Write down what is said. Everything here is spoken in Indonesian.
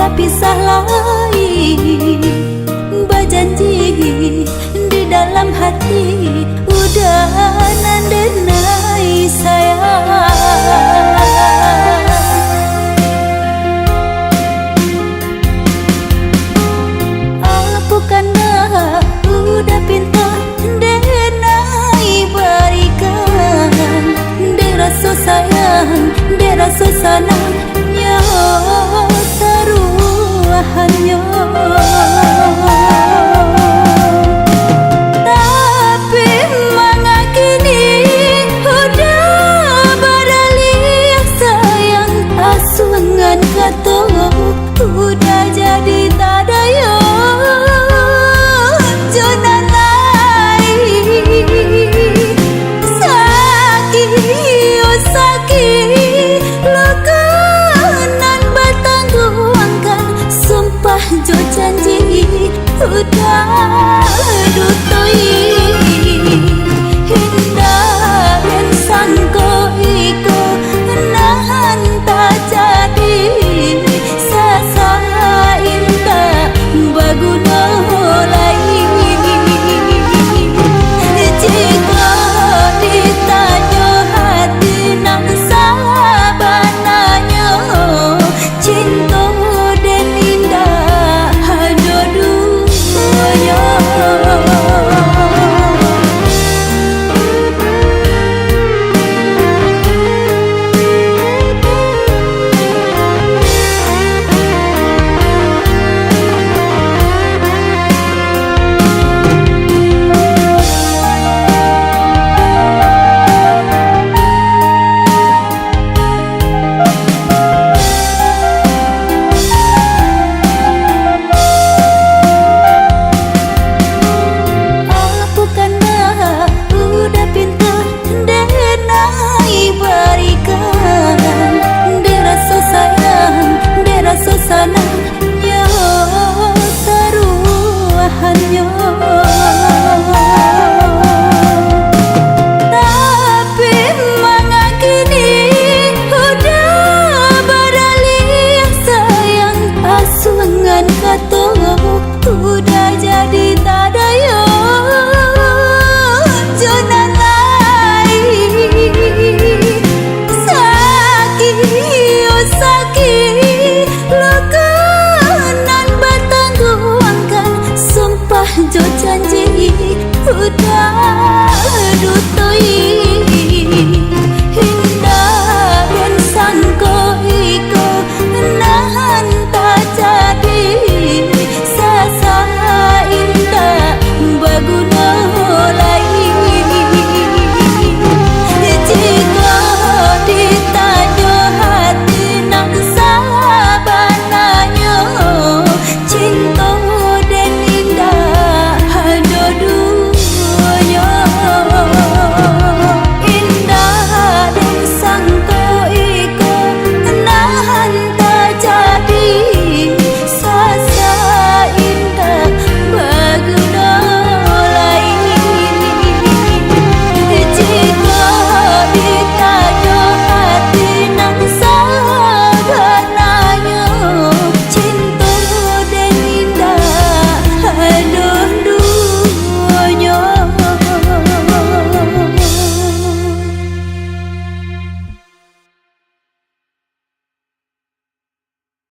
tapi lagi berjanji di dalam hati udah nandenai sayang. Aku karena udah pinta denai berikan de rasa sayang, de rasa senang nyawa taruhannya. Tapi mengakini udah beralih sayang, asungan kata udah jadi tak daya jonan lain. Sakit oh sakit lekanan bertangguhkan, sumpah jo janji udah dutui hindah dan sangko iko nahan tak jadi sasain tak baguna lagi. Jika ditanya hati nang sabananya cinta dan indah dua-duanya. Tapi mengakini udah beralih sayang, asungan kata udah jadi tak daya jonan lain. Sakit oh sakit lekanan bertangguhkan, sumpah jo janji udah